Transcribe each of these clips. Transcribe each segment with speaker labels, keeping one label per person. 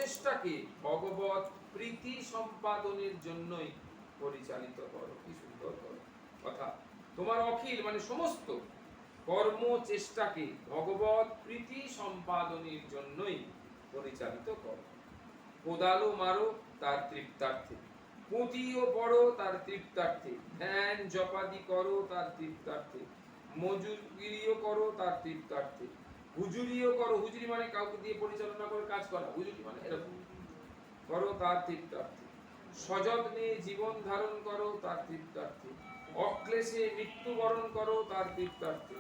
Speaker 1: চেষ্টাকে ভগবত প্রীতি সম্পাদনের জন্যই পরিচালিত করো। কি সুন্দর কথা। তোমার অখিল মানে সমস্ত কর্ম চেষ্টাকে ভগবত প্রীতি সম্পাদনের জন্যই পরিচালিত করো। কোদালও মারো তার তৃপ্তার্থে, পুঁতিও পড়ো তার তৃপ্তার্থে, ধ্যান জপাদি করো তার তৃপ্তার্থে, মজুরিও করো তার তৃপ্তার্থে, হুজুরিও করো, হুজুরি মানে কাউকে দিয়ে পরিচালনা করে কাজ করা, হুজুরি মানে এরকম করো তার তৃপ্তার্থে, সযত্নে জীবন ধারণ করো তার তৃপ্তার্থে, অক্লেশে মৃত্যুবরণ করো তার তৃপ্তার্থে।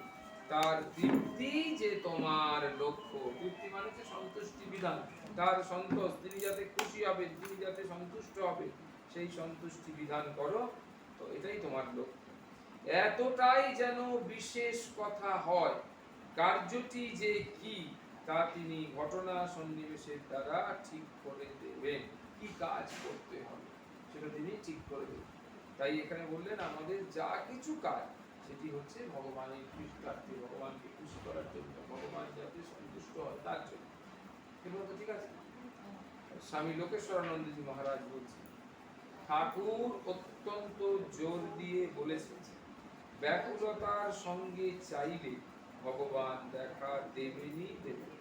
Speaker 1: তার তৃপ্তি যে তোমার লক্ষ্য। তৃপ্তি মানে যে সন্তুষ্টি বিধান, তার সন্তোষ, তিনি যাতে খুশি হবে, তিনি যাতে সন্তুষ্ট হবে, সেই সন্তুষ্টি বিধান করো। তো এটাই তোমার লক্ষ্য। এতটাই যেন বিশেষ কথা হয়, কার্যটি যে কি তা তিনি ঘটনা সন্নিবেশের দ্বারা ঠিক করে দেবেন। কি কাজ করতে হবে সেটা তিনি ঠিক করে দেবেন। তাই এখানে বললেন আমাদের যা কিছু কাজ সেটি হচ্ছে ভগবানের কৃষ্ণার্থে, ভগবানকে খুশি করার জন্য, ভগবান যাতে সন্তুষ্ট হয় তার জন্য। ঠিক আছে। স্বামী লোকেশ্বরানন্দজি মহারাজ বলছেন, ঠাকুর অত্যন্ত জোর দিয়ে বলেছেন, ব্যাকুলতার সঙ্গে চাইলে ভগবান দেখা দেবেনই দেবেন।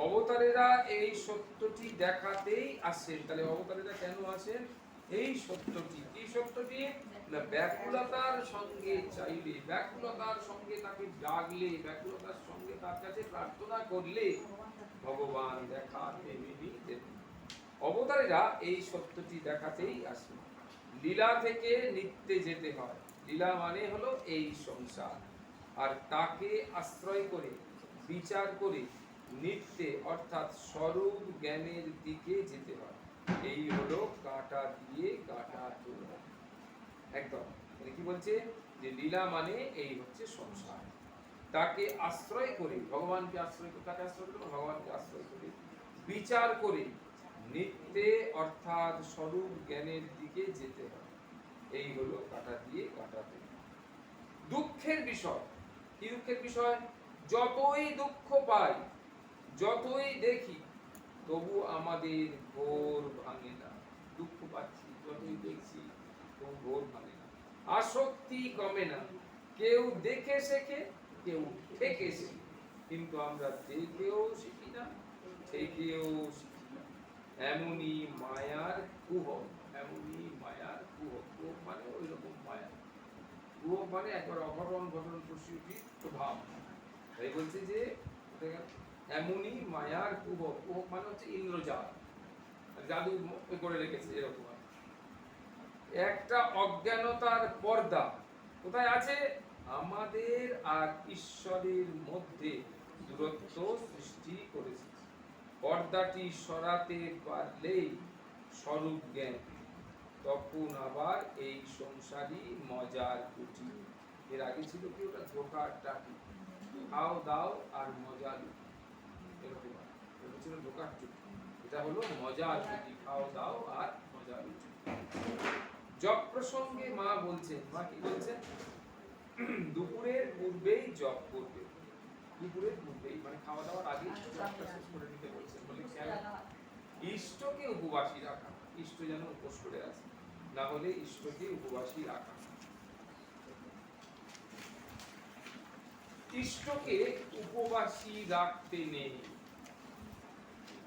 Speaker 1: অবতারেরা এই সত্যটি দেখাতেই আসেন। তাহলে অবতারেরা কেন আসেন? এই সত্যটি। কি সত্যটি? না, ব্যাকুলতার সঙ্গে চাইলে, ব্যাকুলতার সঙ্গে তাকে ডাকলে, ব্যাকুলতার সঙ্গে তার কাছে প্রার্থনা করলে ভগবান দেখা দেবেনই দেবেন। অবতারেরা এই সত্যটি দেখাতেই আসেন। লীলা থেকে নিত্যে যেতে হয়। লীলা মানে হলো এই সংসার, আর তাকে আশ্রয় করে বিচার করে নিত্যে অর্থাৎ স্বরূপ জ্ঞানের দিকে যেতে হয়। এই হলো কাঁটা দিয়ে কাঁটা তোলা। একদম কি বলছে যে লীলা মানে এই হচ্ছে সংসার, তাকে আশ্রয় করে, ভগবানকে আশ্রয় করে, তাকে আশ্রয় করে, ভগবানকে আশ্রয় করে বিচার করে নিত্যে অর্থাৎ স্বরূপ জ্ঞানের দিকে যেতে হয়। এই হলো কাঁটা দিয়ে কাঁটা তোলা। দুঃখের বিষয় কি? দুঃখের বিষয়, যতই দুঃখ পাই, যতই দেখি, তবু আমাদের ঘোর ভাঙে না। দুঃখ পাচ্ছি, যতই দেখছি, তবু ঘোর ভাঙে না। আসক্তি কমে না। কেউ দেখে শেখে, কেউ থেকে শেখে, কিন্তু আমরা দেখেও শিখি না, থেকেও শিখি না। এমনই মায়ার কুহ, এমনই মায়ার কুহ। কুহ মানে ওই রকম মায়া। কুহ মানে একবার অঘটন ঘটন প্রসূতি প্রভাব। তাই বলছে যে এমনই মায়ার কুহ। কুহ মানে হচ্ছে ইন্দ্রজাল, জাদু করে রেখেছে এরকম। একটা অজ্ঞানতার পর্দা কোথায় আছে? আমাদের আর ঈশ্বরের মধ্যে দূরত্ব সৃষ্টি করেছে। পর্দাটি সরাতে পারলেই স্বরূপ জ্ঞান, তখন আবার এই সংসারী মজার কুটি। এর আগে ছিল কি? ওটা ধোকার টাকি, খাও দাও আর মজা লুটি, এরকম ছিল ধোকার টুকি। এটা হলো মজার কুটি, খাও দাও আর মজা লুটি। জপ প্রসঙ্গে মা বলছেন, মা কি বলছেন? দুপুরের পূর্বেই জপ করবে। দুপুরের পূর্বেই মানে খাওয়া দাওয়ার আগে জপটা শেষ করে নিতে বলছেন। বলে কেন? ইষ্টকে উপবাসী রাখা। ইষ্ট যেন উপোস করে আছে, না হলে ইষ্টকে উপবাসী রাখা। ইষ্টকে উপবাসী রাখতে নেই।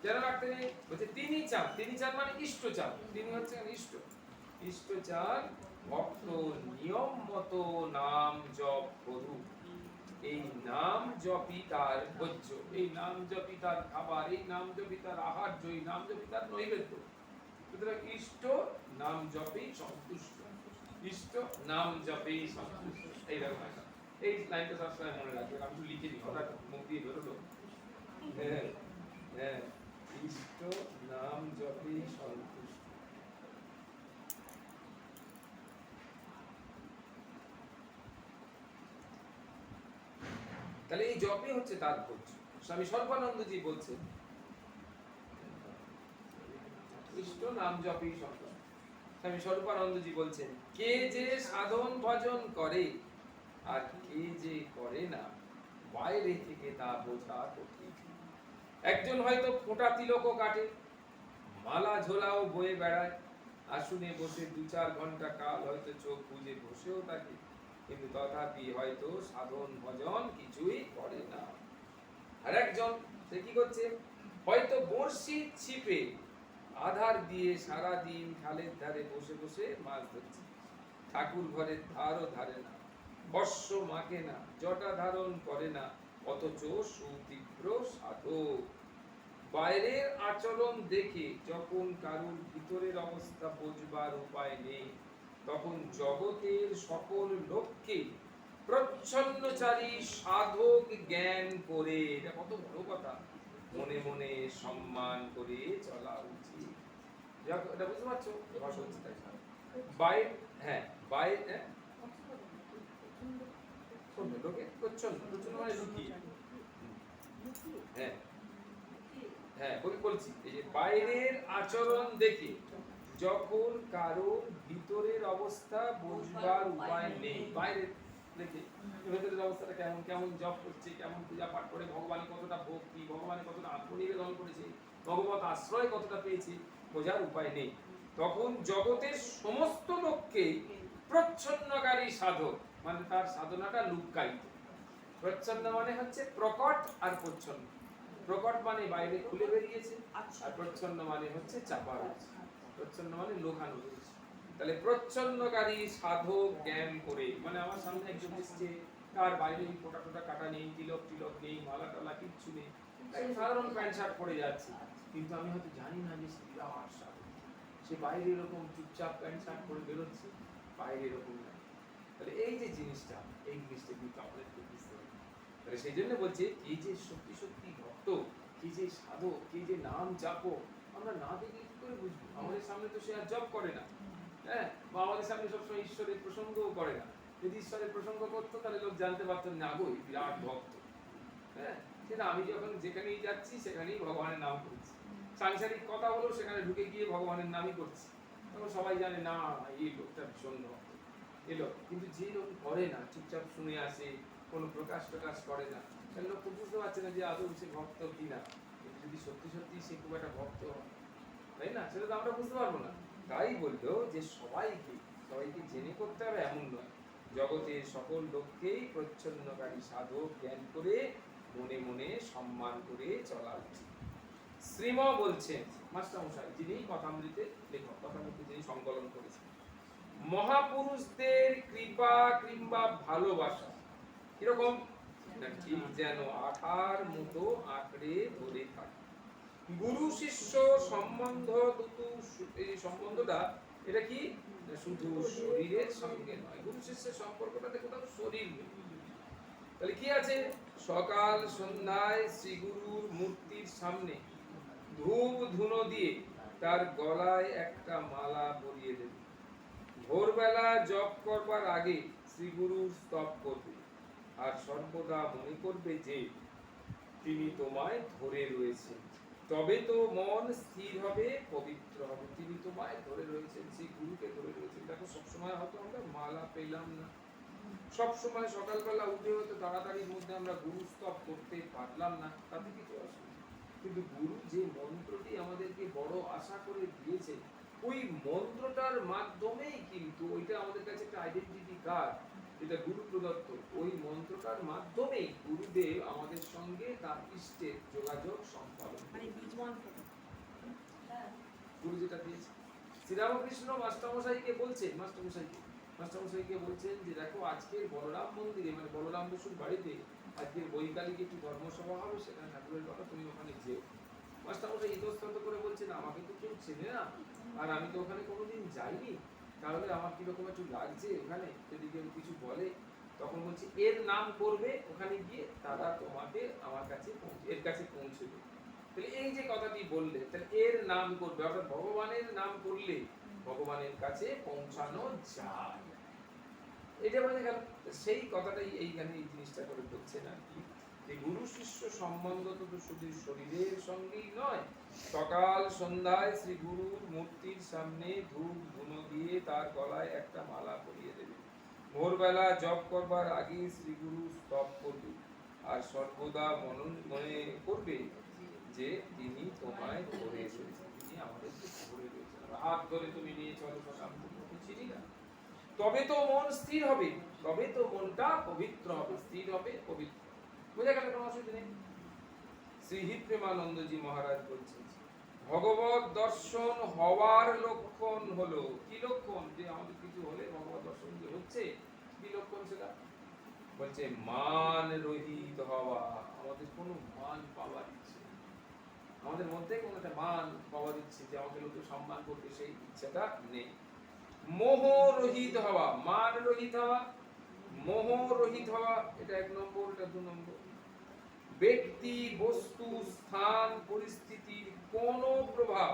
Speaker 1: কেন রাখতে নেই? বলছে তিনি চান। তিনি চান মানে ইষ্ট চান। তিনি হচ্ছেন ইষ্ট। ইষ্ট চান ভক্ত নিয়ম মতো নাম জপ করুক। এই নাম জপই তার ভোজ্য, এই নাম জপই তার খাবার, এই নাম জপই তার আহার্য, এই নাম জপই তার নৈবেদ্য। সুতরাং ইষ্ট নাম জপেই সন্তুষ্ট। ইষ্ট নাম জপেই সন্তুষ্ট। এইরকম একটা এই লাইনটা সবসময় মনে রাখবেন। আমি লিখে দিই, হঠাৎ মুখ দিয়ে বেরোলো। হ্যাঁ হ্যাঁ, ইষ্ট নাম জপেই সন্তুষ্ট। তাহলে এই জপই হচ্ছে তার ভোজ্য। স্বামী সর্বানন্দজি বলছেন, ইষ্ট নাম জপেই সন্তুষ্ট। স্বামী সর্বানন্দজি বলছেন, কে যে সাধন ভজন করে আর কে যে করে না, বাইরে থেকে তা বোঝা কঠিন। একজন হয়তো ফোঁটা তিলকও কাটে, মালা ঝোলাও বয়ে বেড়ায়, আসনে বসে 2-4 ঘন্টা কাল হয়তো চোখ বুজে বসেও থাকে, কিন্তু তথাপি হয়তো সাধন ভজন কিছুই করে না। আর একজন, সে কি করছে, হয়তো বড়শি ছিপে আধার দিয়ে সারা দিন খালের ধারে বসে বসে মাছ ধরছে, ঠাকুর ঘরের ধারও ধারে না, বর্ষ মাকে না, জটা ধারণ করে না, অথচ সুতীব্র সাধক। বাইরের আচরণ দেখে যখন কারুর ভিতরের অবস্থা বোঝবার উপায় নেই, তখন জগতের সকল লোককে প্রচ্ছন্নচারী সাধক জ্ঞান করে, এটা কত বড় কথা, মনে মনে সম্মান করে চলা উচিত। এটা বুঝতে পারছো? ভাষা হচ্ছে তাই। বাইরে, হ্যাঁ বাইরে, লোকে প্রচ্ছন্ন, প্রচ্ছন্ন মানে লুকিয়ে, হ্যাঁ হ্যাঁ বলছি, এই যে বাইরের আচরণ দেখে যখন কারোর ভিতরের অবস্থা বুঝবার উপায় নেই, বাইরে দেখে ভেতরের অবস্থাটা কেমন, কেমন জপ করছে, কেমন পূজা পাঠ করে, ভগবান কতটা ভক্তি, ভগবানের কতটা আত্মনিবেদন করেছে, ভগবত আশ্রয় কতটা পেয়েছে, বোঝার উপায় নেই, তখন জগতের সমস্ত লোককে প্রচ্ছন্নকারী সাধক, মানে তার সাধনাটা লুক্কায়িত। প্রচ্ছন্ন মানে হচ্ছে প্রকট আর প্রচ্ছন্ন। প্রকট মানে বাইরে খুলে বেরিয়েছে, আর প্রচ্ছন্ন মানে হচ্ছে চাপা রয়েছে। প্রচ্ছন্ন মানে লোকানো রয়েছে। তাহলে প্রচ্ছন্নকারী সাধক জ্ঞান করে, মানে আমার সামনে একজন এসছে, তার বাইরে ফোটা টোটা কাটা নেই, তিলক টিলক নেই, মালা টালা কিচ্ছু নেই, সাধারণ প্যান্ট শার্ট পরে যাচ্ছে, কিন্তু আমি হয়তো জানি না যে সে বিরাট সাধক। সে বাইরে এরকম চুপচাপ প্যান্ট শার্ট পরে বেরোচ্ছে, বাইরে এরকম না। তাহলে এই যে জিনিসটা, এই জিনিসটা কিন্তু আমাদেরকে বুঝতে হবে। তাহলে সেই জন্য বলছে, কি যে সত্যি সত্যি ভক্ত, কি যে সাধক, কি যে নাম জাপো, আমরা না দেখলে কি করে বুঝবো? আমাদের সামনে তো সে আর জপ করে না, হ্যাঁ, বা আমাদের সামনে সবসময় ঈশ্বরের প্রসঙ্গও করে না। যদি ঈশ্বরের প্রসঙ্গ করতো তাহলে লোক জানতে পারতো না গো বিরাট ভক্ত, হ্যাঁ, সেটা আমি যখন যেখানেই যাচ্ছি সেখানেই ভগবানের নাম করছি, সাংসারিক কথা হলো সেখানে ঢুকে গিয়ে ভগবানের নামই করছি, তখন সবাই জানে না এই লোকটা ভীষণ ভক্ত এলো। কিন্তু যে লোক করে না, চুপচাপ শুনে আসে, কোনো প্রকাশ করে না, তাহলে লোক বুঝতে পারছে না যে আদৌ সে ভক্ত কিনা। কিন্তু যদি সত্যি সত্যি সে খুব একটা ভক্ত হয়, তাই না, সেটা তো আমরা বুঝতে পারবো না। তাই বললো যে সবাইকে জেনে করতে হবে এমন নয়, জগতের সকল লোককেই প্রচ্ছন্নকারী সাধক জ্ঞান করে মনে মনে সম্মান করে চলা উচিত। শ্রীম বলছেন মাস্টারমশাই, যিনি কথামৃতে লেখক, কথামৃতে যিনি সংকলন করেছেন, মহাপুরুষদের কৃপা কিংবা ভালোবাসা কিরকম, ঠিক যেন আঠার মতো আঁকড়ে ধরে থাকে। গুরু শিষ্য সম্বন্ধ, এই সম্বন্ধটা এটা কি, শুধু শরীরের সঙ্গে নয়, গুরু শিষ্যের সম্পর্কটাতে কোথাও শরীর নেই। তাহলে কি আছে, সকাল সন্ধ্যায় শ্রী গুরুর মূর্তির সামনে ধূপ ধুনো দিয়ে তার গলায় একটা মালা পরিয়ে দেবে, ভোরবেলা জপ করবার আগে শ্রী গুরুর স্তব করবে, আর সর্বদা মনে করবে যে তিনি তোমায় ধরে রয়েছেন, তবে তো মন স্থির হবে, পবিত্র হবে। তিনি তোমায় ধরে রয়েছেন, সেই গুরুকে ধরে রয়েছেন। দেখো সবসময় হয়তো আমরা মালা পেলাম না, সবসময় সকালবেলা উঠে হয়তো তাড়াতাড়ির মধ্যে আমরা গুরু স্তব করতে পারলাম না, তাতে কিছু অসুবিধা, কিন্তু গুরু যে মন্ত্রটি আমাদেরকে বড় আশা করে দিয়েছে, ওই মন্ত্রটার মাধ্যমেই কিন্তু ওইটা আমাদের কাছে একটা আইডেন্টিটি কার্ড, যেটা গুরু প্রদত্ত। ওই মন্ত্রটার মাধ্যমেই গুরুদেব আমাদের সঙ্গে তার ইষ্টের যোগাযোগ সম্পাদন, মানে বীজ মন্ত্র গুরু যেটা দিয়েছে। শ্রীরামকৃষ্ণ মাস্টারমশাইকে বলছেন, মাস্টারমশাইকে বলছেন যে দেখো আজকের বলরাম মন্দিরে, মানে বলরাম বসুর বাড়িতে আজকের বৈকালিক একটি ধর্মসভা হবে, সেখানে ঠাকুরের কথা, তুমি ওখানে যেও। মাস্টারমশাই ইতস্তত করে বলছেন, আমাকে তো কেউ চেনে না, আর আমি তো ওখানে কোনোদিন যাইনি, তাহলে আমার কিরকম একটু লাগছে ওখানে, যদি কেউ কিছু বলে। তখন বলছি এর নাম করবে, ওখানে গিয়ে তারা তোমাকে আমার কাছে এর কাছে পৌঁছে দেবে। তাহলে এই যে কথাটি বললে, তাহলে এর নাম করবে, অর্থাৎ ভগবানের নাম করলে ভগবানের কাছে পৌঁছানো যায়, এটা বলে গেল। সেই কথাটাই এইখানে এই জিনিসটা করে বলছে না কি, যে গুরু শিষ্য সম্বন্ধ তো শুধু শরীরের সঙ্গেই নয়, সকাল সন্ধ্যায় শ্রী গুরুর মূর্তির সামনে ধূপ ধুনো দিয়ে তার গলায় একটা মালা পরিয়ে দেবে, ভোরবেলা জপ করবার আগে শ্রী গুরু স্তব করবে, আর সর্বদা মনে করবে যে তিনি তোমায় ধরে রয়েছেন, তিনি আমাদেরকে ধরে তুমি নিয়ে চলো সকাল চিনি না, তবে তো মন স্থির হবে, তবে তো মনটা পবিত্র হবে, স্থির হবে, পবিত্র। বুঝা গেল? কোনো অসুবিধা নেই। শ্রী হিত প্রেমানন্দজি মহারাজ বলছেন ভগবত দর্শন হওয়ার লক্ষণ হলো, কি লক্ষণ? যে আমাদের কিছু হলে ভগবত দর্শন যে হচ্ছে, কি লক্ষণ সেটা? বলছে মান রহিত হওয়া। আমাদের কোনো মান পাওয়ার ইচ্ছে, আমাদের মধ্যে কোনো একটা মান পাওয়ার ইচ্ছে, যে আমাকে লোকে সম্মান করবে, সেই ইচ্ছাটা নেই। মোহ রহিত হওয়া, মান রহিত হওয়া, মোহ রহিত হওয়া, এটা 1 নম্বর, এটা 2 নম্বর। ব্যক্তি, বস্তু, স্থান, পরিস্থিতির কোনো প্রভাব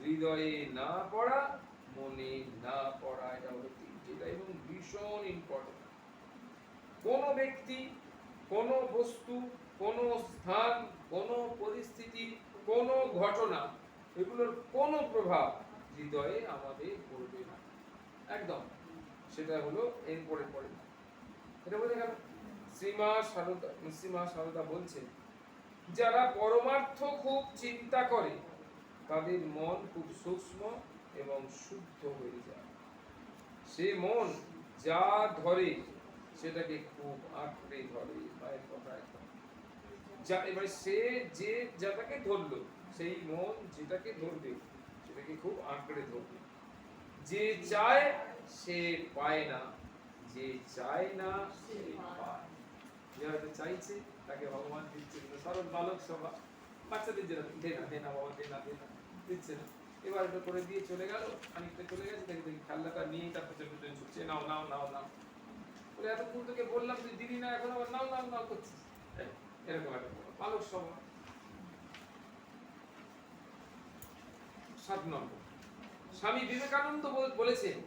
Speaker 1: হৃদয়ে না পড়া, মনে না পড়া, এটা হলো 3টা এবং ভীষণ ইম্পর্টেন্ট। কোন ব্যক্তি, কোন বস্তু, কোন স্থান, কোন পরিস্থিতি, কোন ঘটনা, এগুলোর কোনো প্রভাব হৃদয়ে আমাদের পড়বে না, একদম। সেটা হলো এরপরে পড়ে না। এটা বোঝা গেল? শ্রীমা সারদা বলছেন যারা পরমার্থ খুব চিন্তা করে তাদের মন খুব সূক্ষ্ম এবং শুদ্ধ হয়ে যায়। সে মন যা ধরে সেটাকে খুব আঁকড়ে ধরে। মায়ের কথা একদম যা, এবারে সে যে যেটাকে ধরলো, সেই মন যেটাকে ধরবে সেটাকে খুব আঁকড়ে ধরবে। যে চায় সে পায় না, যে চায় না সে পায়। যে হয়তো চাইছে তাকে ভগবান দিচ্ছে না। সরল বালক সভা, বাচ্চাদের যেরকম দে না দে না বাবা, দে না দিচ্ছে না। এবার এটা করে দিয়ে চলে গেল, খানিকটা চলে গেছে, দেখি খেলনাটা নিয়েই তার পেছনে পেছনে ছুটছে, নাও নাও নাও নাও। বলে এতক্ষণ তোকে বললাম তুই দিবি না, এখন আবার নাও নাও নাও করছিস। এরকম একটা বালক সভা। 7 নম্বর, স্বামী বিবেকানন্দ বলেছেন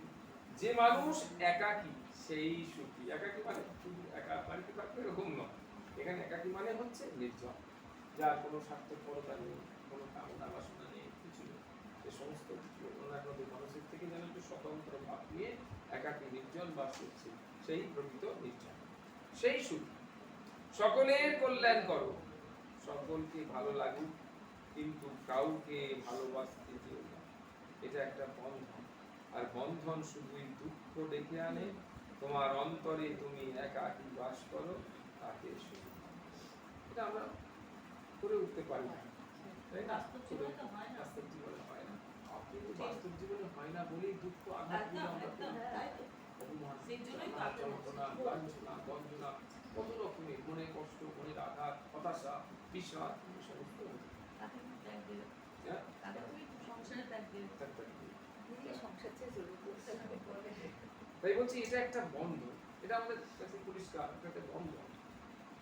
Speaker 1: যে মানুষ একাকী সেই সুখী। একাকী মানে শুধু একা বাড়িতে থাকবে এরকম নয়। এখানে একাকী মানে হচ্ছে নির্জন, যার কোনো স্বার্থপরতা নেই, কোনো কামনা বাসনা নেই, কিছু নেই। এই সমস্ত অন্যান্য মানুষের থেকে যেন একটু স্বতন্ত্র ভাব নিয়ে একাকী নির্জন বাস করছে, সেই প্রকৃত নির্জন, সেই সুখী। সকলের কল্যাণ করো, সকলকে ভালো লাগুক, কিন্তু কাউকে ভালোবাসতে যেও না। এটা একটা বন্ধন, আর বন্ধন শুধুই দুঃখ ডেকে আনে। তোমার অন্তরে তুমি একাকী বাস করো, তাকে সুখ। এটা আমরা করে উঠতে পারি না, তাই না? বাস্তব জীবনে হয় না। আপনি বাস্তব জীবনে হয় না বলেই দুঃখ, আঘাত গুলো আমরা যন্ত্রণা, লাঞ্ছনা, গঞ্জনা, কত রকমের মনে কষ্ট, মনের আঘাত, হতাশা, বিষাদ, সমস্ত। তাই বলছি এটা একটা বন্ধন, এটা আমাদের কাছে পরিষ্কার, একটা বন্ধন।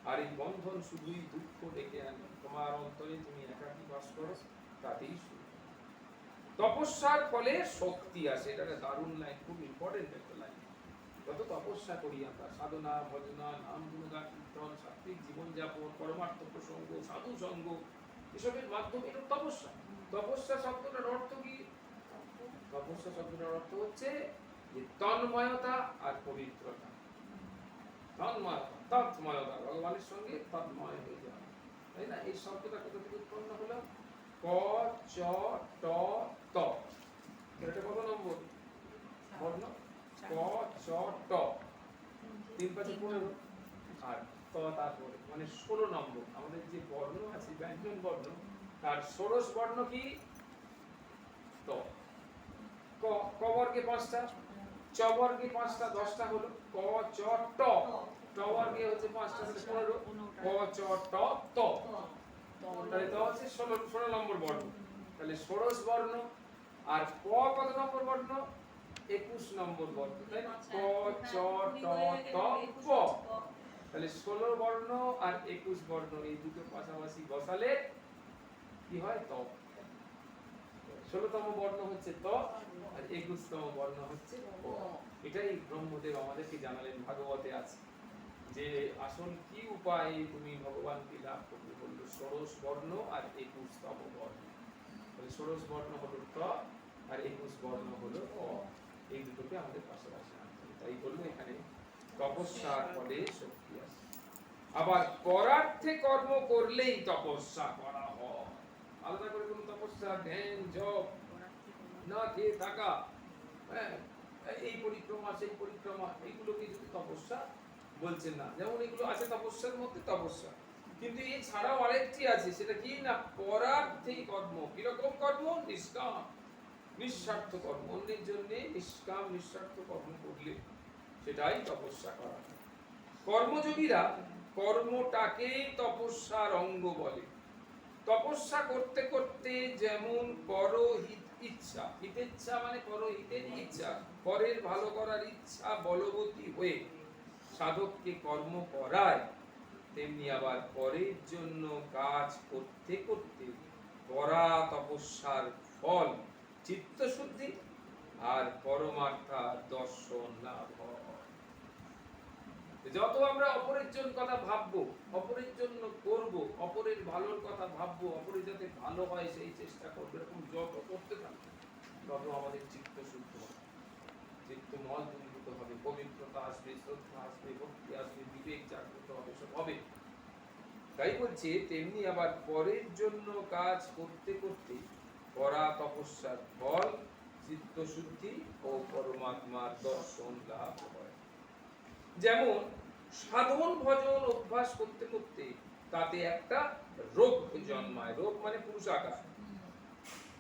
Speaker 1: আর এই বন্ধন শুধুই দুঃখ ডেকে আনে। তোমার অন্তরে তুমি একাকী বাস করো, তাতেই সুখ। তপস্যার ফলে শক্তি আসে, এটা একটা দারুণ লাইন, খুব ইম্পর্টেন্ট একটা লাইন। যত তপস্যা করি আমরা, সাধনা, ভজনা, নাম গুণগান, কীর্তন, সাত্বিক জীবনযাপন, পরমার্থ প্রসঙ্গ, সাধু সঙ্গ, এসবের মাধ্যমে এটা তপস্যা। তপস্যা শব্দটার অর্থ কি? তপস্যা শব্দটার অর্থ হচ্ছে যে তন্ময়তা আর পবিত্রতা। তন্ময়তা, তৎময়তা, ভগবানের সঙ্গে তন্ময় হয়ে যাওয়া, তাই না? এই শব্দটা কোথা থেকে উৎপন্ন হলো? ক চ ট ত। এটা কত নম্বর বর্ণ? ক চ ট, 3 5 15, আর ত তারপরে মানে 16 নম্বর। আমাদের যে বর্ণ আছে, ব্যঞ্জন বর্ণ, তার ষোড়শ বর্ণ কি? ত। ক, ক বর্গে 5টা, চ বর্গে 5টা, 10টা হলো। ক চ ট, ট বর্গে হচ্ছে 5টা, 15। ক চ ট ত, তাহলে ত হচ্ছে 16 নম্বর বর্ণ। তাহলে ষোড়শ বর্ণ। আর প কত নম্বর বর্ণ? 21 নম্বর বর্ণ, তাই না? ক চ ট ত প। তাহলে 16 বর্ণ আর 21 বর্ণ, এই দুটো পাশাপাশি বসালে কি হয়? ত। 16তম বর্ণ হচ্ছে ত, আর 21তম বর্ণ হচ্ছে প। এটাই ব্রহ্মদেব আমাদেরকে জানালেন, ভাগবতে আছে যে আসল কি উপায়ে তুমি ভগবানকে লাভ করবে। বললো ষোড়শ বর্ণ আর 21তম বর্ণ। তাহলে ষোড়শ বর্ণ হলো ত, আর 21 বর্ণ হলো প। এই দুটোকে আমাদের পাশাপাশি আনতে হবে। তাই বললো এখানে তপস্যার ফলে শক্তি আসে। আবার পরার্থে কর্ম করলেই তপস্যা করা হয়। আলাদা করে কোনো তপস্যা, ধ্যান, জপ, না খেয়ে থাকা, হ্যাঁ, এই পরিক্রমা সেই পরিক্রমা, এইগুলোকে যদি তপস্যা বলছেন না। যেমন এগুলো আছে তপস্যার মধ্যে তপস্যা, কিন্তু এছাড়াও আরেকটি আছে, সেটা কি না পরার্থে কর্ম। কিরকম কর্ম? নিষ্কাম নিঃস্বার্থ কর্ম, অন্যের জন্য নিষ্কাম নিঃস্বার্থ কর্ম করলে সেটাই তপস্যা করা। কর্মযোগীরা কর্মটাকেই তপস্যার অঙ্গ বলে। তপস্যা করতে করতে যেমন পরহিত ইচ্ছা, হিতেচ্ছা মানে পরহিতের ইচ্ছা, পরের ভালো করার ইচ্ছা বলবতী হয়ে সাধককে কর্ম করায়, তেমনি আবার পরের জন্য কাজ করতে করতে পরা তপস্যার ফল চিত্তশুদ্ধি আর পরমার্থা দর্শন লাভ হয়। যত আমরা অপরের জন্য কথা ভাববো, অপরের জন্য করব, অপরের ভালোর কথা ভাববো, অপরের যাতে ভালো হয় সেই চেষ্টা করবো, এরকম যত করতে থাকবো তত আমাদের চিত্ত শুদ্ধ হবে, চিত্ত মলদূরীভূত হবে, পবিত্রতা আসবে, শ্রদ্ধা আসবে, ভক্তি আসবে, বিবেক জাগ্রত হবে, সব হবে। তাই বলছে তেমনি আবার পরের জন্য কাজ করতে করতে পরা তপস্যার ফল চিত্ত শুদ্ধি ও পরমাত্মার দর্শন লাভ হয়। যেমন সাধন ভজন অভ্যাস করতে করতে তাতে একটা রোগ জন্মায়। রোগ মানে পুরুষাকার,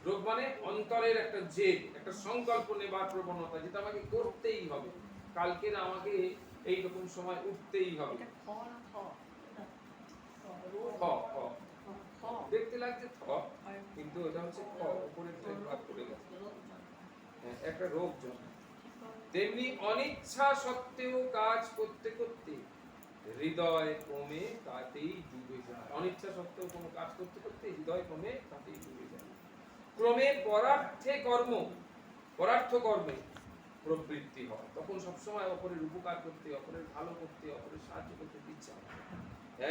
Speaker 1: রোগ মানে অন্তরের একটা জেদ, একটা সংকল্প নেবার প্রবণতা, যেটা আমাকে করতেই হবে, কালকে না আমাকে এইরকম সময় উঠতেই হবে। দেখতে লাগছে থ, কিন্তু এটা হচ্ছে খ, উপরের ভাগ করে গেছে, একটা রোগ জন্মায়। তেমনি অনিচ্ছা সত্ত্বেও কাজ করতে করতে হৃদয় কমে তাতেই ডুবে যায়। অনিচ্ছা সত্ত্বেও কোনো কাজ করতে করতে হৃদয় কমে তাতেই ডুবে যায়। ক্রমে পরার্থে কর্ম, পরার্থ কর্মে প্রবৃত্তি হয়। তখন সবসময় অপরের উপকার করতে, অপরের ভালো করতে, অপরের সাহায্য করতে ইচ্ছা হয়।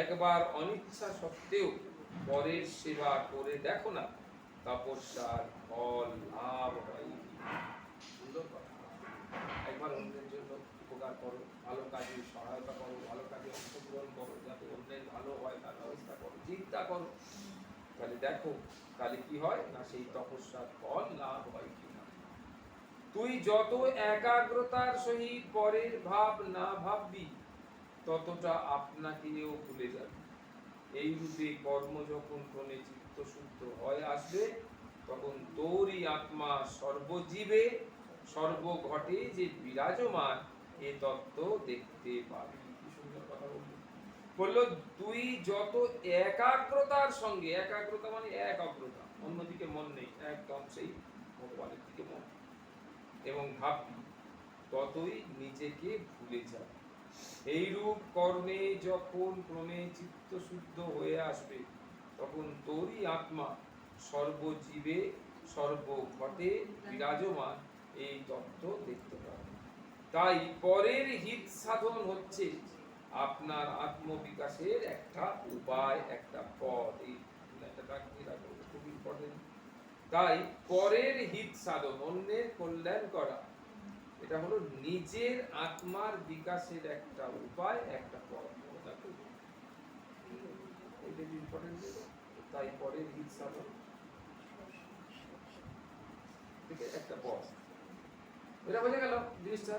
Speaker 1: একবার অনিচ্ছা সত্ত্বেও পরের সেবা করে দেখো না, তপস্যার ফল লাভ হয়। সুন্দর কথা। একবার অন্যের জন্য উপকার করো, ভালো কাজে সহায়তা করো, ভালো কাজে অংশগ্রহণ করো, যাতে অন্যের ভালো হয় তার ব্যবস্থা করো, চিন্তা করো, তাহলে দেখো তাহলে কি হয় না, সেই তপস্যার ফল লাভ হয় কিনা। তুই যত একাগ্রতার সহিত পরের ভাব না ভাববি, ততটা আপনাকেও ভুলে যাবে। এই রূপে কর্ম যখন ক্রমে চিত্ত শুদ্ধ হয়ে আসবে, তখন তোরই আত্মা সর্বজীবে সর্বঘটে যে বিরাজমান, এ তত্ত্ব দেখতে পাবি। কি সুন্দর কথা বললো, তুই যত একাগ্রতার সঙ্গে, একাগ্রতা মানে একাগ্রতা, অন্যদিকে মন নেই, একদম সেই ভগবানের দিকে মন, এবং ভাববি, ততই নিজেকে ভুলে যাবে। এইরূপ কর্মে যখন ক্রমে চিত্ত শুদ্ধ হয়ে আসবে, তখন তোরই আত্মা সর্বজীবে সর্বঘটে বিরাজমান, এই তত্ত্ব দেখতে পাবে। তাই পরের হিত সাধন হচ্ছে আপনার আত্মবিকাশের একটা উপায়, একটা পথ। এই খুব ইম্পর্টেন্ট। তাই পরের হিত সাধন, অন্যের কল্যাণ করা, এটা হলো নিজের আত্মার বিকাশের একটা উপায়, একটা পথ। তাই পরের হিত সাধন একটা পথ, এটা বোঝা গেল জিনিসটা।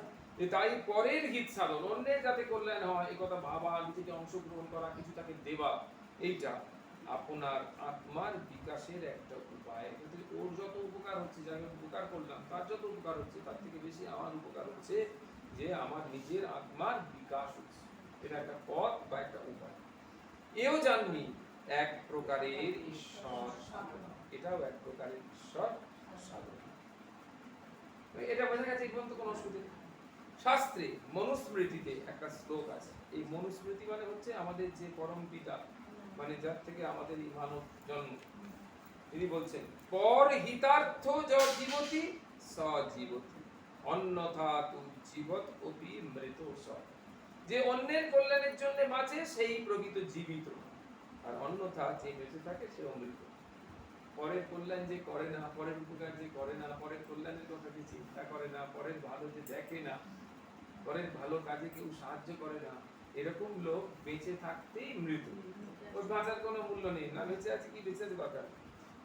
Speaker 1: তাই পরের হিত সাধন, অন্যের যাতে কল্যাণ হয়, এই কথা ভাবা, নিজেকে অংশগ্রহণ করা, কিছু তাকে দেওয়া, এইটা আপনার আত্মার বিকাশের একটা উপায়। ওর যত উপকার হচ্ছে, যাকে উপকার করলাম তার যত উপকার হচ্ছে, তার থেকে বেশি আমার উপকার হচ্ছে, যে আমার নিজের আত্মার বিকাশ হচ্ছে। এটা একটা পথ বা একটা উপায়। এও জানবি এক প্রকারের ঈশ্বর সাধনা, এটাও এক প্রকারের ঈশ্বর সাধনা। এটা বোঝা গেছে, এই পর্যন্ত কোনো অসুবিধা নেই। শাস্ত্রে মনুস্মৃতিতে একটা শ্লোক আছে। এই মনুস্মৃতি মানে হচ্ছে আমাদের যে পরম পিতা, মানে যার থেকে আমাদের এই মানব জন্ম, তিনি বলছেন, পর হিতার্থ জীবতি সজীবতি, অন্যথা তু জীবত অপি মৃত স। যে অন্যের কল্যাণের জন্য বাঁচে সেই প্রকৃত জীবিত, আর অন্যথা যে বেঁচে থাকে সে অমৃত। পরের কল্যাণ যে করে না, পরের উপকার যে করে না, পরের কল্যাণের কথা যে চিন্তা করে না, পরের ভালো যে দেখে না, পরের ভালো কাজে কেউ সাহায্য করে না, এরকম লোক বেঁচে থাকতেই মৃত। ওর বাঁচার কোনো মূল্য নেই, না বেঁচে আছে কি বেঁচে আছে দরকার।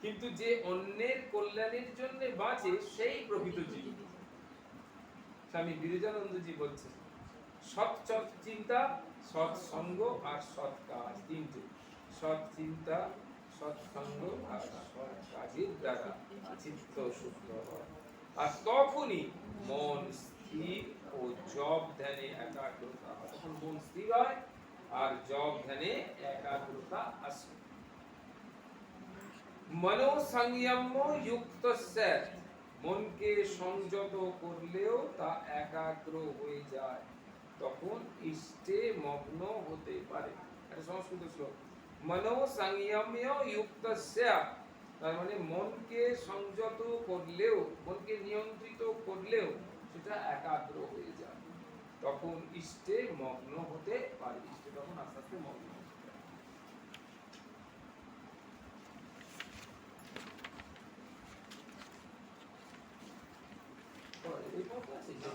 Speaker 1: কিন্তু যে অন্যের কল্যাণের জন্য বাঁচে সেই প্রকৃত জীব। স্বামী বিরজানন্দজি বলছেন সৎ চিন্তা, সৎ সঙ্গ আর সৎ কাজ, তিনটে। সৎ চিন্তা, সৎ সঙ্গ আর সৎ কাজের দ্বারা চিত্ত শুদ্ধ হয়, আর তখনই মন স্থির ও জপ ধ্যানে একাগ্রতা হয়। তখন মন স্থির হয় আর জপ ধ্যানে একাগ্রতা আসে। মনো সংযম্য যুক্তস্য, মনকে সংযত করলেও তা একাগ্র হয়ে যায়, তখন ইষ্টে মগ্ন হতে পারে। এটা সংস্কৃত শ্লোক। মনো সংযম্য যুক্তস্য, তার মানে মনকে সংযত করলেও, মনকে নিয়ন্ত্রিত করলেও সেটা একাগ্র হয়ে যায়, তখন ইষ্টে মগ্ন হতে পারে। ইষ্টে তখন আস্তে আস্তে মগ্ন হতে পারে। এই পথ আছে যে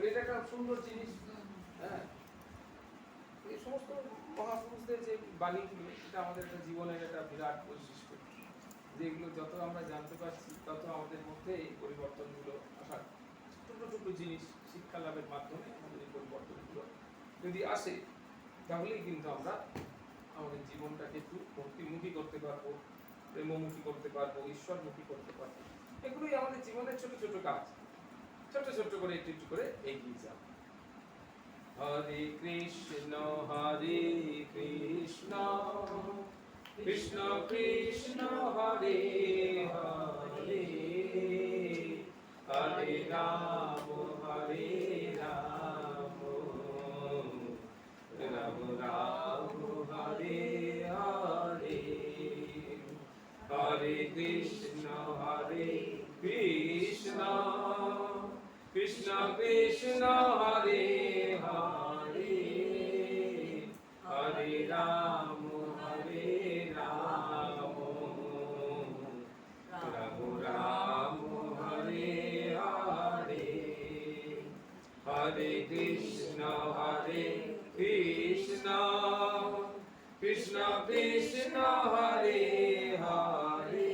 Speaker 1: এটা একটা সুন্দর জিনিস। হ্যাঁ, এই সমস্ত মহাপুরুষদের যে বাণীগুলো, এটা আমাদের একটা জীবনের একটা বিরাট বৈশিষ্ট্য, যেগুলো যত আমরা জানতে পারছি তত আমাদের মধ্যে এই পরিবর্তনগুলো আসার ছোট ছোট জিনিস শিক্ষা লাভের মাধ্যমে আমাদের এই পরিবর্তনগুলো যদি আসে, তাহলেই কিন্তু আমরা আমাদের জীবনটাকে একটু ভক্তিমুখী করতে পারবো, প্রেমমুখী করতে পারবো, ঈশ্বরমুখী করতে পারবো। এগুলোই আমাদের জীবনের ছোট ছোট কাজ, ছোট ছোট করে একটু একটু করে এগিয়ে যাব। হরে কৃষ্ণ কৃষ্ণ কৃষ্ণ হরে হরে, হরে রাম রাম রাম হরে হরে, হরে কৃষ্ণ কৃষ্ণ কৃষ্ণ হরে হরে, হরে রাম রাম রাম হরে হরে, হরে কৃষ্ণ কৃষ্ণ কৃষ্ণ হরে হরে,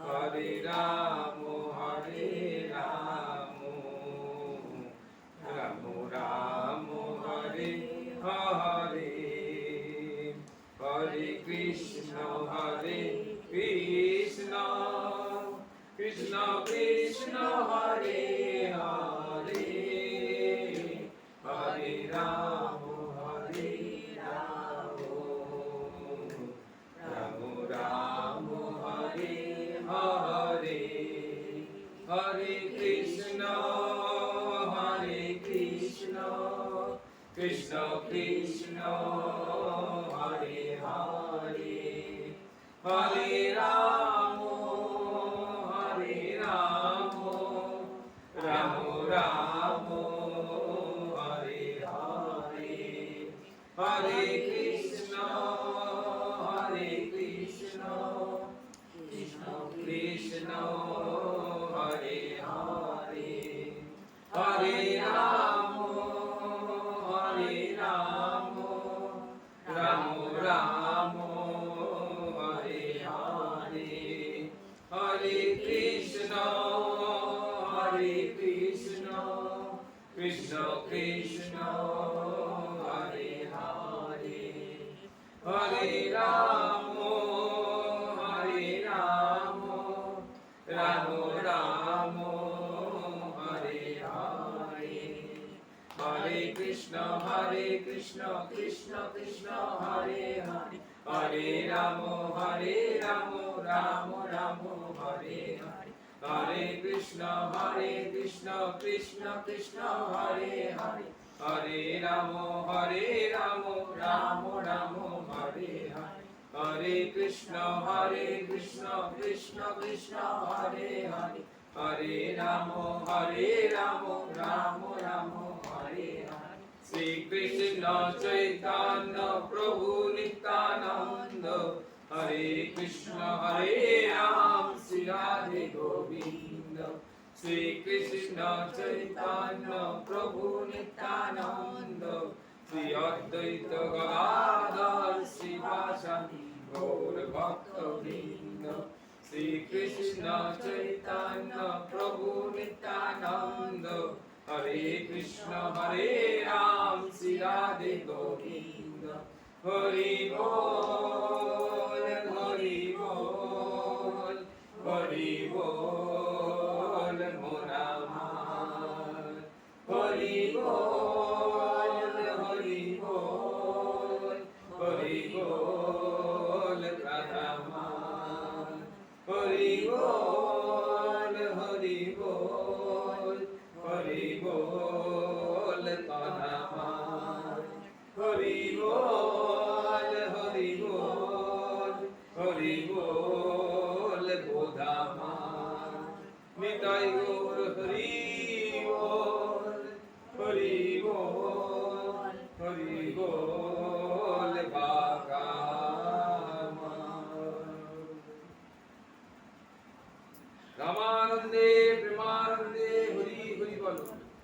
Speaker 1: হরে রাম রাম রাম হরে হরে, হরে কৃষ্ণ কৃষ্ণ কৃষ্ণ হরে হরে, হরে রাম রাম হরে হরে, হরে কৃষ্ণ কৃষ্ণ কৃষ্ণ হরে হরে, হরে রাম রাম রাম হরে হরে, হরে কৃষ্ণ কৃষ্ণ কৃষ্ণ হরে হরে, হরে রাম রাম রাম হরে হরে, হরে কৃষ্ণ কৃষ্ণ কৃষ্ণ হরে হরে, হরে রাম রাম রাম হরে হরে, হরে কৃষ্ণ কৃষ্ণ কৃষ্ণ হরে হরে, হরে রাম রাম রাম হরে হরে, হরে কৃষ্ণ কৃষ্ণ কৃষ্ণ হরে হরে, হরে রাম রাম রাম হরে হরে, হরে কৃষ্ণ কৃষ্ণ কৃষ্ণ হরে হরে, হরে রাম রাম রাম হরে হরে, শ্রী কৃষ্ণ চৈতন্য প্রভু নিত্যানন্দ, হরে কৃষ্ণ হরে রাম শ্রী রাধে গোবিন্দ, শ্রী কৃষ্ণ চৈতন্য প্রভু নিত্যানন্দ শ্রী অদ্বৈত গদাধর শ্রীবাসাদি গৌর ভক্তবৃন্দ শ্রী কৃষ্ণ চৈতন্য প্রভু নিত্যানন্দ হরে কৃষ্ণ হরে রাম শ্রী রাধে গোবিন্দ হরি বল হরি বল হরি বল মোরামার হরি বল হরি বল হরি বল রাধামার হরি বল হরি বল হরি বল তনামার হরি বল হরি বল হরি বল বোধামার নিতাই গৌর হরি বল হরি বল হরি বল বাগামার রামানন্দে প্রেমানন্দে হরি হরি বল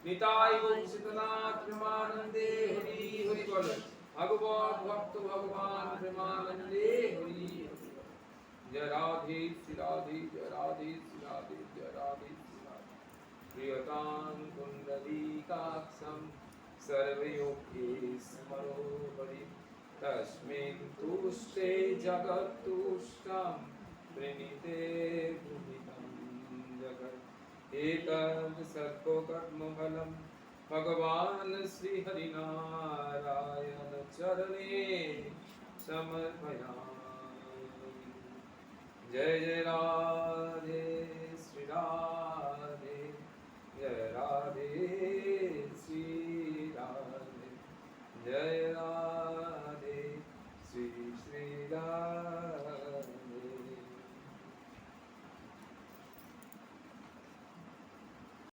Speaker 1: নিতাই গৌর সীতানাথ প্রেমানন্দে হরি হরি বল ভগবত ভক্ত ভগবান প্রেমানন্দে হরি হরি বল জয় রাধে শ্রী রাধে জয় রাধে শ্রী রাধে জয় রাধে শ্রী রাধে প্রিয়তাং কুণ্ডলীকাক্ষং सर्वयोगे स्मरो हरि तस्मिन् तुष्टे जगत्तुष्टं प्रणीते भूमितं जगत् एतद् सर्वकर्मफलं भगवान् श्रीहरिनारायण चरणे समर्पयामि जय जय राधे श्री राधे जय राधे श्री राधे जय राधे